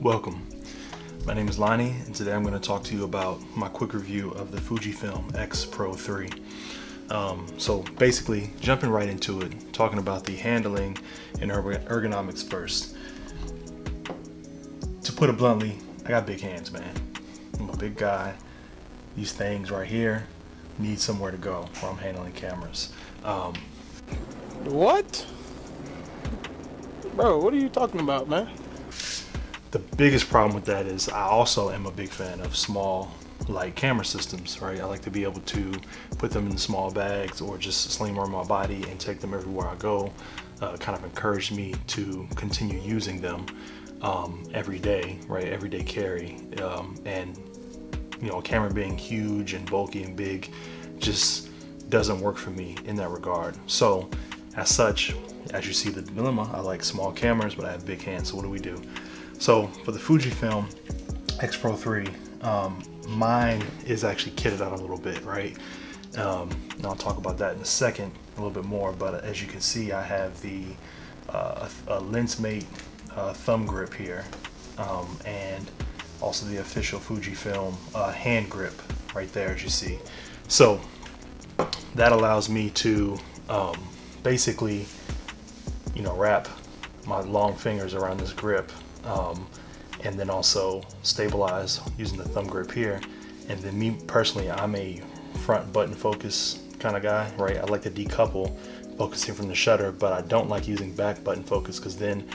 Welcome. My name is Lonnie, and today I'm going to talk to you about my quick review of the Fujifilm X Pro 3. So basically, jumping right into it, talking about the handling and ergonomics first. To put it bluntly, I got big hands, man. I'm a big guy. These things right here need somewhere to go while I'm handling cameras. What? Bro, what are you talking about, man? The biggest problem with that is I also am a big fan of small light camera systems, right? I like to be able to put them in small bags or just sling them on my body and take them everywhere I go. Kind of encouraged me to continue using them every day, right? Everyday carry. And you know, a camera being huge and bulky and big just doesn't work for me in that regard. So as such, as you see the dilemma, I like small cameras, but I have big hands. So what do? So for the Fujifilm X Pro 3, mine is actually kitted out a little bit, right? And I'll talk about that in a second, a little bit more. But as you can see, I have the a LensMate thumb grip here, and also the official Fujifilm hand grip right there, as you see. So that allows me to basically, you know, wrap my long fingers around this grip, and then also stabilize using the thumb grip here. And then me personally, I'm a front button focus kind of guy, right? I like to decouple focusing from the shutter, but I don't like using back button focus because then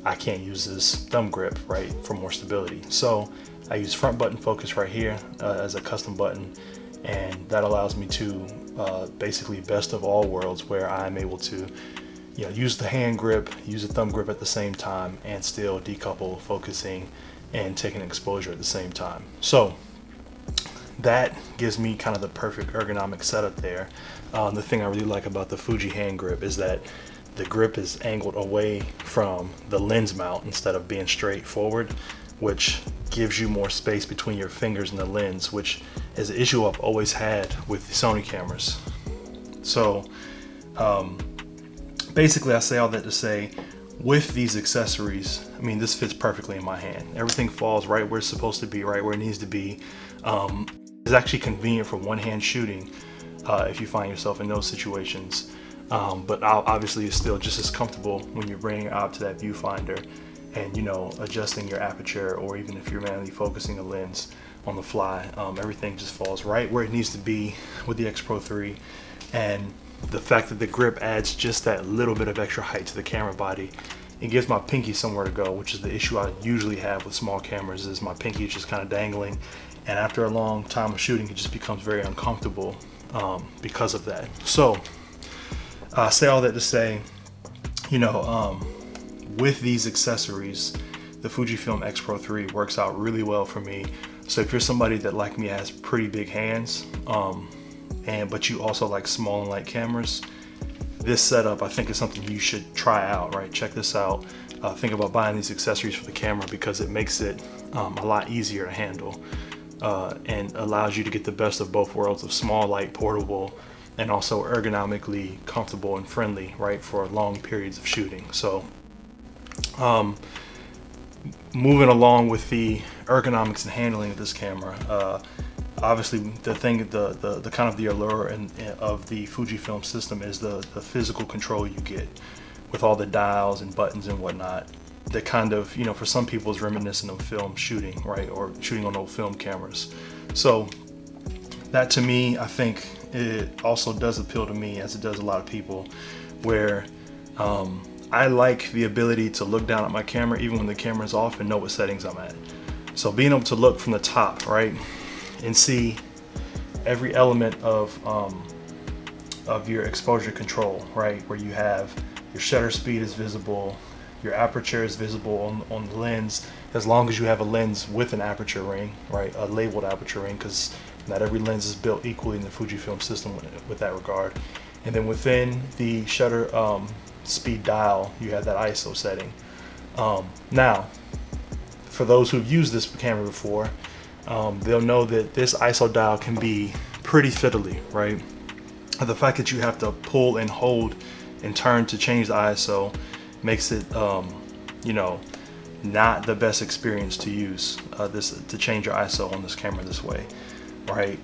I can't use this thumb grip, right, for more stability. So I use front button focus right here as a custom button, and that allows me to basically best of all worlds, where I'm able to, you know, use the hand grip, use the thumb grip at the same time, and still decouple focusing and taking exposure at the same time. So that gives me kind of the perfect ergonomic setup there. The thing I really like about the Fuji hand grip is that the grip is angled away from the lens mount instead of being straight forward, which gives you more space between your fingers and the lens, which is an issue I've always had with the Sony cameras. So basically, I say all that to say, with these accessories, I mean, this fits perfectly in my hand. Everything falls right where it's supposed to be, right where it needs to be. It's actually convenient for one-hand shooting if you find yourself in those situations. But obviously, it's still just as comfortable when you're bringing it out to that viewfinder and, you know, adjusting your aperture, or even if you're manually focusing a lens on the fly. Everything just falls right where it needs to be with the X Pro 3. And the fact that the grip adds just that little bit of extra height to the camera body, it gives my pinky somewhere to go, which is the issue I usually have with small cameras, is my pinky is just kind of dangling, and after a long time of shooting, it just becomes very uncomfortable because of that. So I say all that to say, you know, with these accessories, the Fujifilm X Pro 3 works out really well for me. So if you're somebody that, like me, has pretty big hands, but you also like small and light cameras, this setup I think is something you should try out, right? Check this out. Think about buying these accessories for the camera, because it makes it a lot easier to handle and allows you to get the best of both worlds of small, light, portable, and also ergonomically comfortable and friendly, right, for long periods of shooting. So moving along with the ergonomics and handling of this camera, obviously the kind of the allure of the Fujifilm system is the physical control you get with all the dials and buttons and whatnot. That kind of, you know, for some people is reminiscent of film shooting, right, or shooting on old film cameras. So that, to me, I think it also does appeal to me, as it does a lot of people, where I like the ability to look down at my camera even when the camera's off and know what settings I'm at. So being able to look from the top, right, and see every element of your exposure control, right, where you have your shutter speed is visible, your aperture is visible on the lens, as long as you have a lens with an aperture ring, right, a labeled aperture ring, because not every lens is built equally in the Fujifilm system with that regard. And then within the shutter speed dial, you have that ISO setting. Now, for those who've used this camera before, they'll know that this ISO dial can be pretty fiddly, right? The fact that you have to pull and hold and turn to change the ISO makes it, you know, not the best experience to use to change your ISO on this camera this way, right?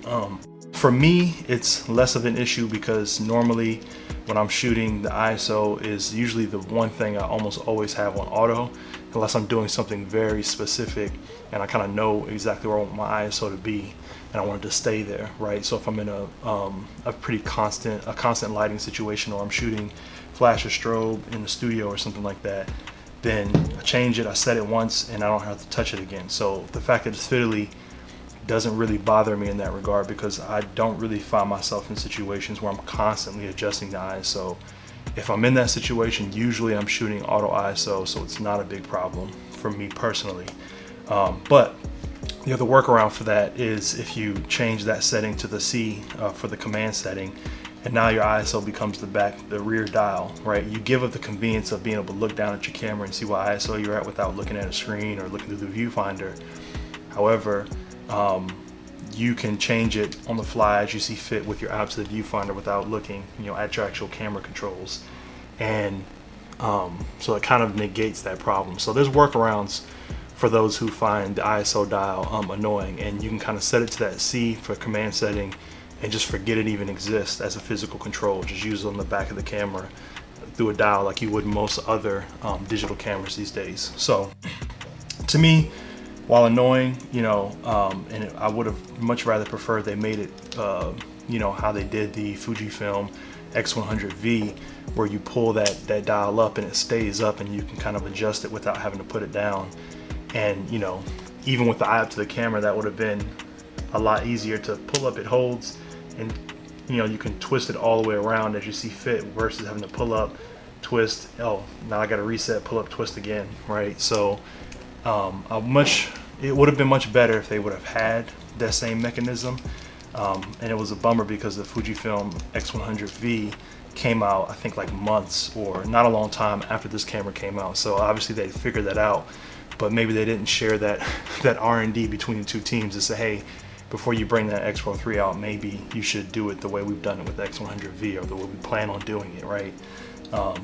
For me, it's less of an issue because normally when I'm shooting, the ISO is usually the one thing I almost always have on auto, unless I'm doing something very specific and I kind of know exactly where I want my ISO to be and I want it to stay there, right? So if I'm in a pretty constant lighting situation, or I'm shooting flash or strobe in the studio or something like that, then I change it, I set it once, and I don't have to touch it again. So the fact that it's fiddly doesn't really bother me in that regard, because I don't really find myself in situations where I'm constantly adjusting the ISO. If I'm in that situation, usually I'm shooting auto ISO, so it's not a big problem for me personally. But the other workaround for that is if you change that setting to the C for the command setting, and now your ISO becomes the rear dial, right? You give up the convenience of being able to look down at your camera and see what ISO you're at without looking at a screen or looking through the viewfinder. However, you can change it on the fly as you see fit with your eye to the viewfinder without looking, at your actual camera controls. And so it kind of negates that problem. So there's workarounds for those who find the ISO dial annoying, and you can kind of set it to that C for command setting and just forget it even exists as a physical control. Just use it on the back of the camera through a dial like you would most other digital cameras these days. So to me, while annoying, and I would have much rather preferred they made it, how they did the Fujifilm X100V, where you pull that dial up and it stays up and you can kind of adjust it without having to put it down. And, even with the eye up to the camera, that would have been a lot easier to pull up. It holds, and you can twist it all the way around as you see fit, versus having to pull up, twist, oh, now I got to reset, pull up, twist again, right? So it would have been much better if they would have had that same mechanism, and it was a bummer because the Fujifilm X100V came out, I think, like months or not a long time after this camera came out. So obviously they figured that out, but maybe they didn't share that R&D between the two teams to say, hey, before you bring that X Pro 3 out, maybe you should do it the way we've done it with the X100V, or the way we plan on doing it, right?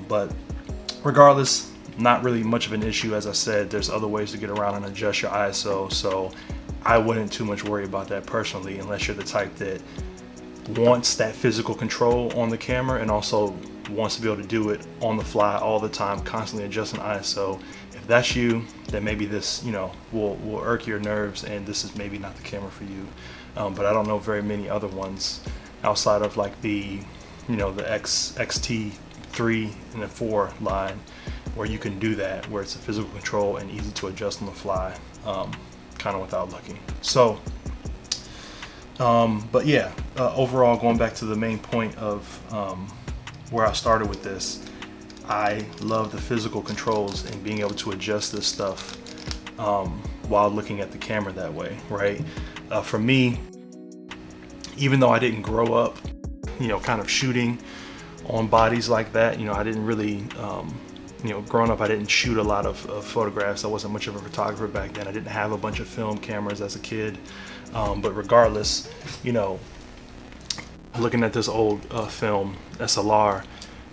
But regardless, not really much of an issue. As I said, there's other ways to get around and adjust your ISO, so I wouldn't too much worry about that personally, unless you're the type that wants that physical control on the camera and also wants to be able to do it on the fly all the time, constantly adjusting ISO. If that's you, then maybe this will irk your nerves, and this is maybe not the camera for you. But I don't know very many other ones outside of like the the XT3 and the 4 line where you can do that, where it's a physical control and easy to adjust on the fly, kind of without looking. So but yeah, overall, going back to the main point of where I started with this, I love the physical controls and being able to adjust this stuff while looking at the camera that way, right? For me, even though I didn't grow up, kind of shooting on bodies like that, I didn't really, growing up, I didn't shoot a lot of photographs. I wasn't much of a photographer back then. I didn't have a bunch of film cameras as a kid. But regardless, looking at this old film SLR,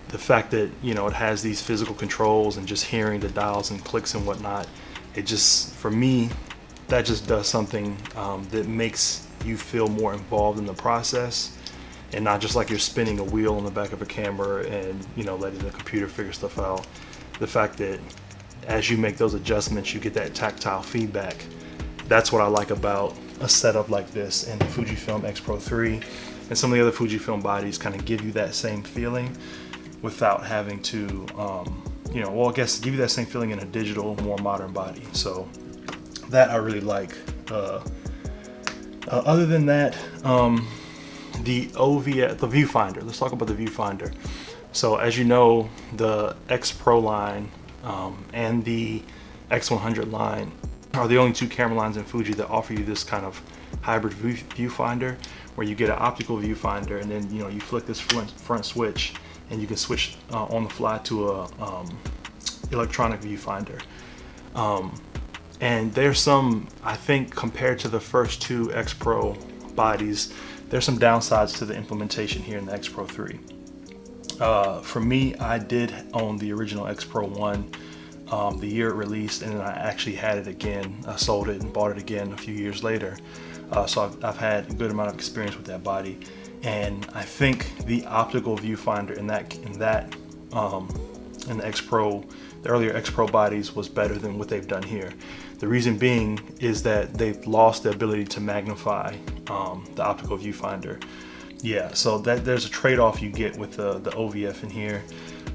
the fact that it has these physical controls and just hearing the dials and clicks and whatnot, it just, for me, that just does something that makes you feel more involved in the process, and not just like you're spinning a wheel on the back of a camera and letting the computer figure stuff out. The fact that as you make those adjustments, you get that tactile feedback. That's what I like about a setup like this, and the Fujifilm X Pro 3 and some of the other Fujifilm bodies kind of give you that same feeling without having to, I guess give you that same feeling in a digital, more modern body. So that I really like. Other than that, the viewfinder. Let's talk about the viewfinder. So as you know, the X Pro line and the X100 line are the only two camera lines in Fuji that offer you this kind of hybrid viewfinder, where you get an optical viewfinder and then you flick this front switch and you can switch on the fly to a electronic viewfinder. And there's some, I think, compared to the first two X Pro bodies, there's some downsides to the implementation here in the X Pro 3. For me, I did own the original X Pro 1 the year it released, and then I actually had it again. I sold it and bought it again a few years later. So I've had a good amount of experience with that body, and I think the optical viewfinder in the X Pro, the earlier X Pro bodies, was better than what they've done here. The reason being is that they've lost the ability to magnify the optical viewfinder. Yeah, so there's a trade-off you get with the OVF in here,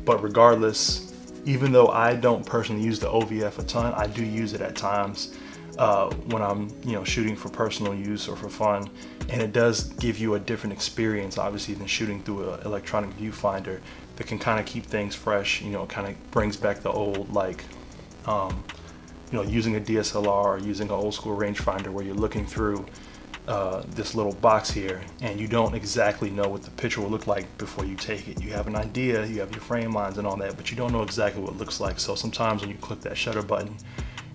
but regardless, even though I don't personally use the OVF a ton, I do use it at times when I'm shooting for personal use or for fun, and it does give you a different experience obviously than shooting through an electronic viewfinder that can kind of keep things fresh. It kind of brings back the old, like using a DSLR or using an old school rangefinder where you're looking through this little box here and you don't exactly know what the picture will look like before you take it. You have an idea, you have your frame lines and all that, but you don't know exactly what it looks like. So sometimes when you click that shutter button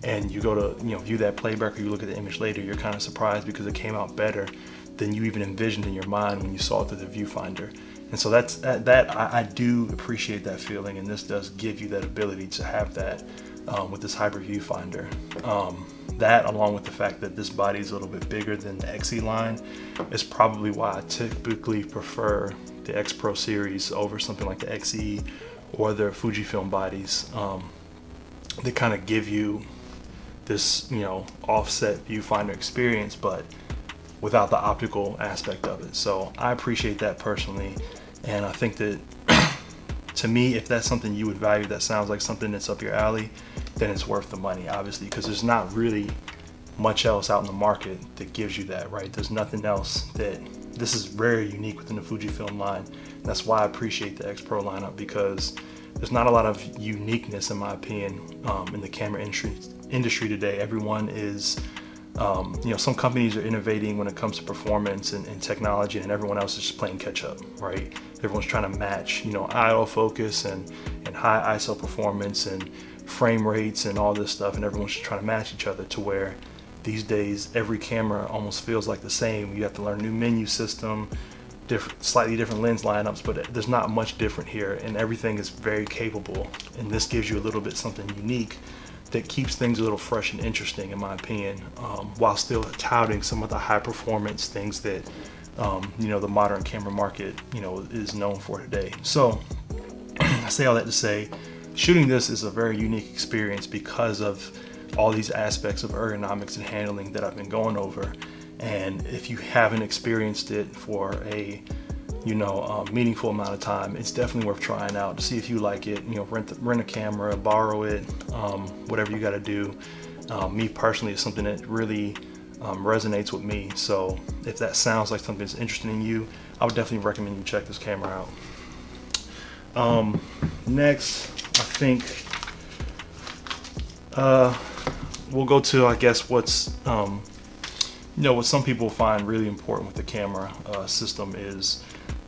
and you go to view that playback, or you look at the image later, you're kind of surprised because it came out better than you even envisioned in your mind when you saw it through the viewfinder. And so I do appreciate that feeling, and this does give you that ability to have that with this hybrid viewfinder. That, along with the fact that this body is a little bit bigger than the XE line, is probably why I typically prefer the X Pro series over something like the XE or the Fujifilm bodies. They kind of give you this offset viewfinder experience, but without the optical aspect of it. So I appreciate that personally, and I think that to me, if that's something you would value, that sounds like something that's up your alley, then it's worth the money, obviously, because there's not really much else out in the market that gives you that, right? There's nothing else this is very unique within the Fujifilm line. That's why I appreciate the X Pro lineup, because there's not a lot of uniqueness, in my opinion, in the camera industry today. Everyone is, some companies are innovating when it comes to performance and technology, and everyone else is just playing catch up, right? Everyone's trying to match, IO focus and high ISO performance and frame rates and all this stuff, and everyone's just trying to match each other, to where these days every camera almost feels like the same. You have to learn a new menu system, slightly different lens lineups, but there's not much different here, and everything is very capable, and this gives you a little bit something unique that keeps things a little fresh and interesting, in my opinion, while still touting some of the high performance things that the modern camera market is known for today. So I say all that to say, shooting this is a very unique experience because of all these aspects of ergonomics and handling that I've been going over. And if you haven't experienced it for a meaningful amount of time, it's definitely worth trying out to see if you like it. Rent a camera, borrow it, whatever you got to do. Me personally, it's something that really resonates with me. So if that sounds like something that's interesting in you, I would definitely recommend you check this camera out. Next, I think we'll go to, I guess, what's what some people find really important with the camera system is,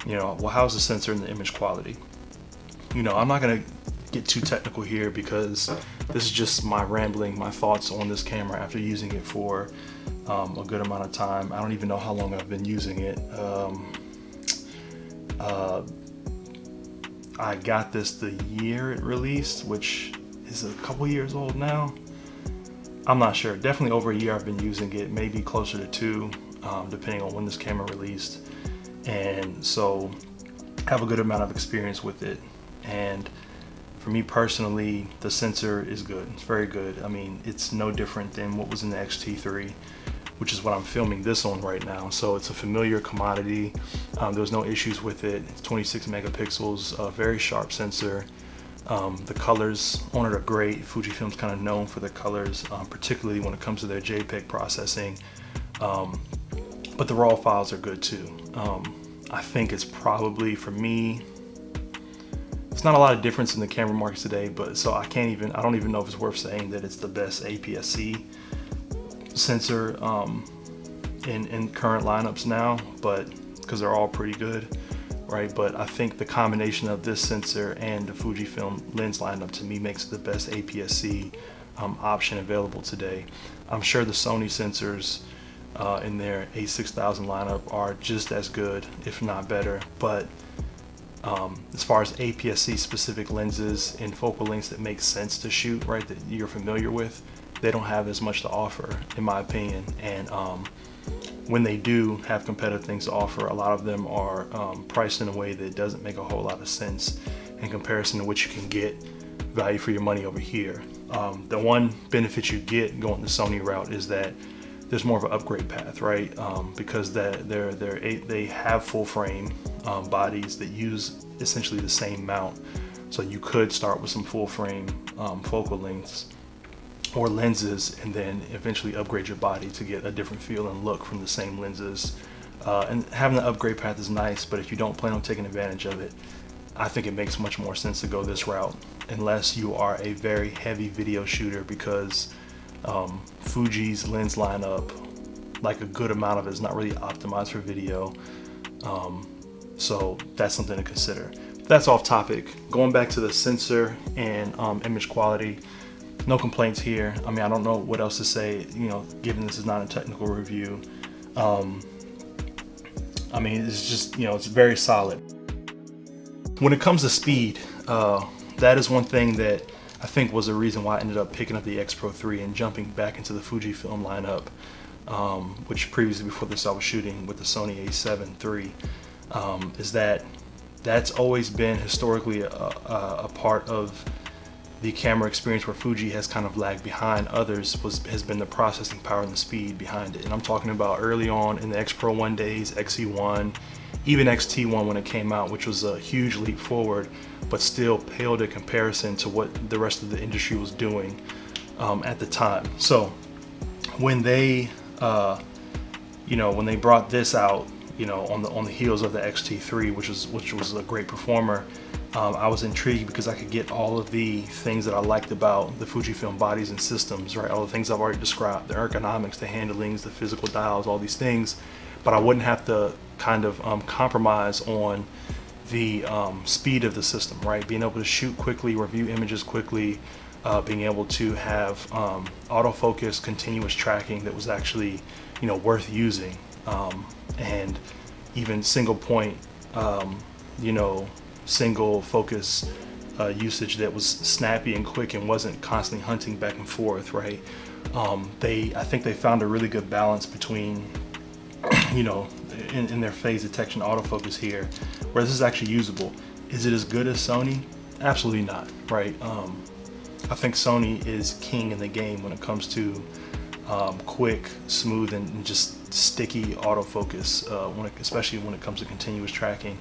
well, how's the sensor and the image quality? I'm not gonna get too technical here because this is just my thoughts on this camera after using it for a good amount of time. I don't even know how long I've been using it. I got this the year it released, which is a couple years old now. I'm not sure. Definitely over a year I've been using it, maybe closer to 2, depending on when this camera released. And so I have a good amount of experience with it. And for me personally, the sensor is good. It's very good. I mean, it's no different than what was in the X-T3, which is what I'm filming this on right now. So it's a familiar commodity. There's no issues with it. It's 26 megapixels, a very sharp sensor. The colors on it are great. Fujifilm's kind of known for their colors, particularly when it comes to their JPEG processing. But the raw files are good too. I think it's probably, for me, it's not a lot of difference in the camera markets today, but so I don't even know if it's worth saying that it's the best APS-C sensor in current lineups now, but because they're all pretty good, right? But I think the combination of this sensor and the Fujifilm lens lineup, to me, makes it the best APS-C option available today. I'm sure the Sony sensors in their A6000 lineup are just as good, if not better, but As far as APS-C specific lenses and focal lengths that make sense to shoot, right, that you're familiar with, they don't have as much to offer, in my opinion. And when they do have competitive things to offer, a lot of them are priced in a way that doesn't make a whole lot of sense in comparison to what you can get value for your money over here. The one benefit you get going the Sony route is that there's more of an upgrade path, right? Because they have full frame bodies that use essentially the same mount. So you could start with some full frame focal lengths or lenses, and then eventually upgrade your body to get a different feel and look from the same lenses. And having the upgrade path is nice, but if you don't plan on taking advantage of it, I think it makes much more sense to go this route, unless you are a very heavy video shooter, because Fuji's lens lineup, like a good amount of it, is not really optimized for video. So that's something to consider. That's off topic. Going back to the sensor and image quality, no complaints here. I mean, I don't know what else to say, you know, given this is not a technical review. I mean, it's just, you know, it's very solid. When it comes to speed, that is one thing that I think was the reason why I ended up picking up the X Pro 3 and jumping back into the Fujifilm lineup, which previously before this I was shooting with the Sony A7 III, is that that's always been historically a part of the camera experience where Fuji has kind of lagged behind others, has been the processing power and the speed behind it. And I'm talking about early on in the X Pro 1 days, XE1, even XT1 when it came out, which was a huge leap forward, but still paled in comparison to what the rest of the industry was doing at the time. So when they, you know, when they brought this out, you know, on the heels of the XT3, which was a great performer, I was intrigued because I could get all of the things that I liked about the Fujifilm bodies and systems, right? All the things I've already described, the ergonomics, the handlings, the physical dials, all these things, but I wouldn't have to kind of compromise on the speed of the system, right? Being able to shoot quickly, review images quickly, being able to have autofocus, continuous tracking that was actually, you know, worth using, and even single point, you know, single focus usage that was snappy and quick and wasn't constantly hunting back and forth, right? I think they found a really good balance between, you know, in their phase detection autofocus here, where this is actually usable. Is it as good as Sony? Absolutely not, right? I think Sony is king in the game when it comes to quick, smooth, and just sticky autofocus, especially when it comes to continuous tracking.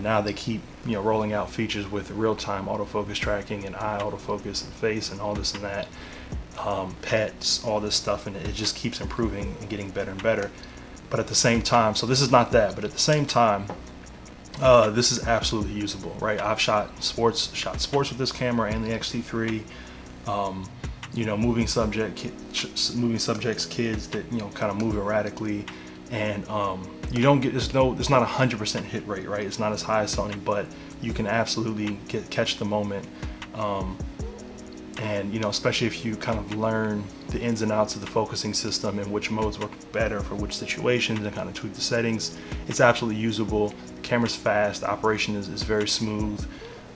Now they keep, you know, rolling out features with real-time autofocus tracking and eye autofocus and face and all this and that, pets, all this stuff, and it just keeps improving and getting better and better. But at the same time, so this is not that, but at the same time, this is absolutely usable, right? I've shot sports with this camera and the XT3. You know, moving subjects, kids that, you know, kind of move erratically, and you don't get, there's not 100% hit rate, right? It's not as high as Sony, but you can absolutely catch the moment. And you know, especially if you kind of learn the ins and outs of the focusing system and which modes work better for which situations and kind of tweak the settings, it's absolutely usable. The camera's fast, the operation is very smooth.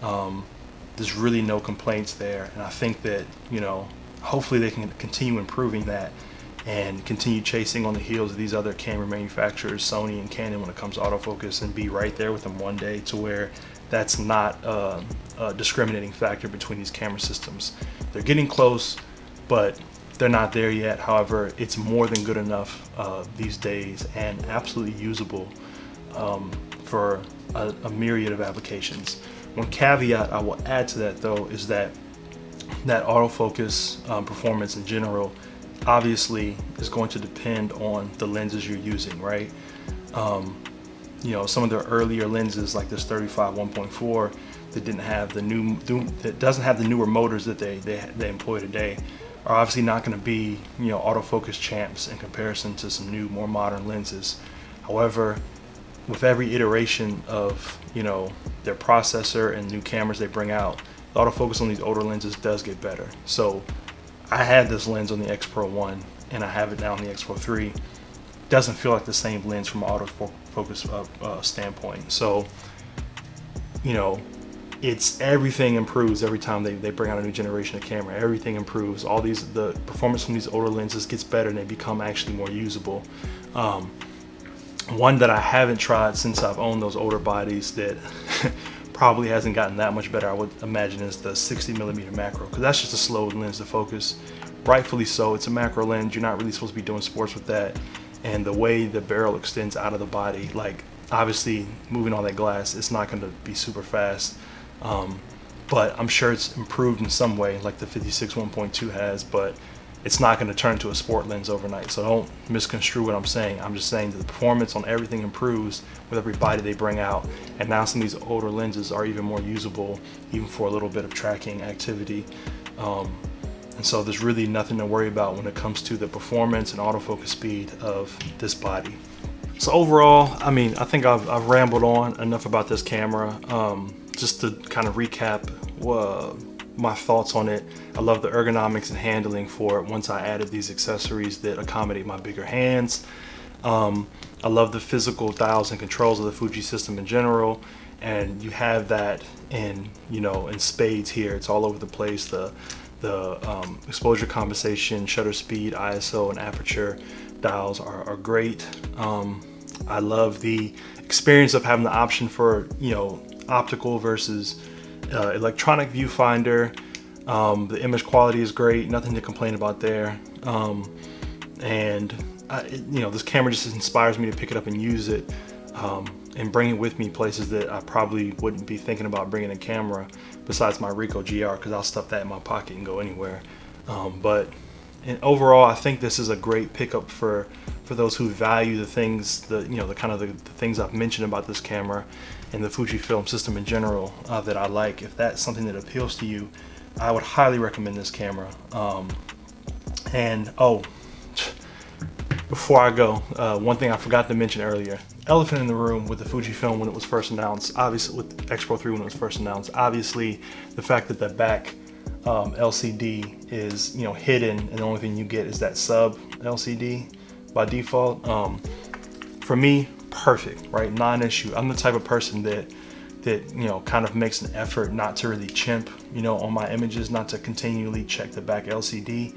There's really no complaints there, and I think that, you know, hopefully they can continue improving that and continue chasing on the heels of these other camera manufacturers, Sony and Canon, when it comes to autofocus, and be right there with them one day, to where that's not a discriminating factor between these camera systems. They're getting close, but they're not there yet. However, it's more than good enough these days, and absolutely usable for a myriad of applications. One caveat I will add to that, though, is that autofocus performance in general obviously is going to depend on the lenses you're using, right? You know, some of the earlier lenses like this 35 1.4 that doesn't have the newer motors that they employ today are obviously not going to be, you know, autofocus champs in comparison to some new, more modern lenses. However, with every iteration of, you know, their processor and new cameras they bring out, the autofocus on these older lenses does get better. So I had this lens on the X Pro 1 and I have it now on the X Pro 3. Doesn't feel like the same lens from an autofocus standpoint. So, you know, it's everything improves every time they bring out a new generation of camera. Everything improves. The performance from these older lenses gets better and they become actually more usable. One that I haven't tried since I've owned those older bodies that probably hasn't gotten that much better, I would imagine, is the 60mm macro, because that's just a slow lens to focus. Rightfully so, it's a macro lens. You're not really supposed to be doing sports with that. And the way the barrel extends out of the body, like obviously moving all that glass, it's not going to be super fast. But I'm sure it's improved in some way, like the 56 1.2 has, but it's not going to turn into a sport lens overnight. So don't misconstrue what I'm saying. I'm just saying that the performance on everything improves with every body they bring out. And now some of these older lenses are even more usable, even for a little bit of tracking activity. And so there's really nothing to worry about when it comes to the performance and autofocus speed of this body. So overall, I mean, I think I've rambled on enough about this camera. Just to kind of recap my thoughts on it, I love the ergonomics and handling for it once I added these accessories that accommodate my bigger hands. I love the physical dials and controls of the Fuji system in general, and you have that in spades here. It's all over the place. The exposure compensation, shutter speed, ISO, and aperture dials are great. I love the experience of having the option for optical versus electronic viewfinder. The image quality is great, nothing to complain about there. And this camera just inspires me to pick it up and use it, and bring it with me places that I probably wouldn't be thinking about bringing a camera besides my Ricoh GR, because I'll stuff that in my pocket and go anywhere. But overall, I think this is a great pickup for those who value the things, the things I've mentioned about this camera and the Fujifilm system in general that I like. If that's something that appeals to you, I would highly recommend this camera. Before I go, one thing I forgot to mention earlier, elephant in the room with the Fujifilm when it was first announced, obviously with X Pro 3 when it was first announced, obviously the fact that the back LCD is hidden and the only thing you get is that sub LCD by default. For me, perfect, right? Non-issue. I'm the type of person that kind of makes an effort not to really chimp on my images, not to continually check the back LCD,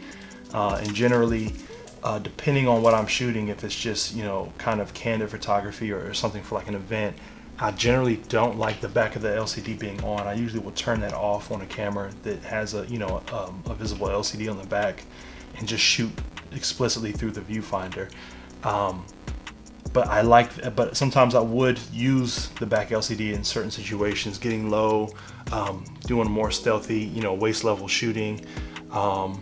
and generally depending on what I'm shooting, if it's just kind of candid photography or something for like an event, I generally don't like the back of the LCD being on. I usually will turn that off on a camera that has a visible LCD on the back and just shoot explicitly through the viewfinder. But sometimes I would use the back LCD in certain situations, getting low, doing more stealthy, waist level shooting, where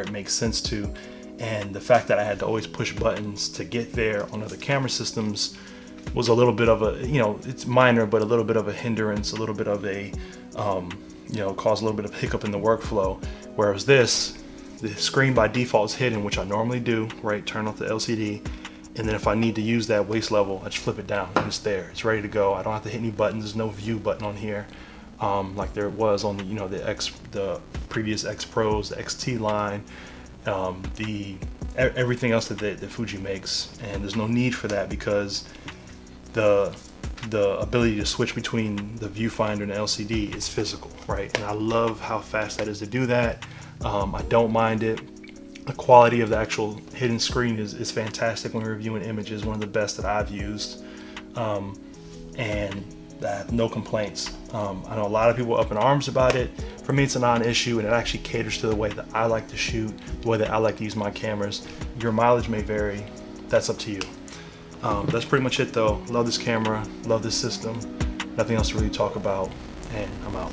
it makes sense to. And the fact that I had to always push buttons to get there on other camera systems was a little bit of a, it's minor, but a little bit of a hindrance, a little bit of a, caused a little bit of hiccup in the workflow. Whereas the screen by default is hidden, which I normally do, right? Turn off the LCD. And then if I need to use that waist level, I just flip it down and it's there. It's ready to go. I don't have to hit any buttons. There's no view button on here. Like there was on the previous X Pros, the XT line, everything else that Fuji makes, and there's no need for that because the ability to switch between the viewfinder and the LCD is physical, right? And I love how fast that is to do that. I don't mind it. The quality of the actual hidden screen is fantastic when reviewing images, one of the best that I've used, and I have no complaints. I know a lot of people are up in arms about it. For me, it's a non-issue, and it actually caters to the way that I like to shoot, the way that I like to use my cameras. Your mileage may vary. That's up to you. That's pretty much it though. Love this camera, love this system. Nothing else to really talk about, and I'm out.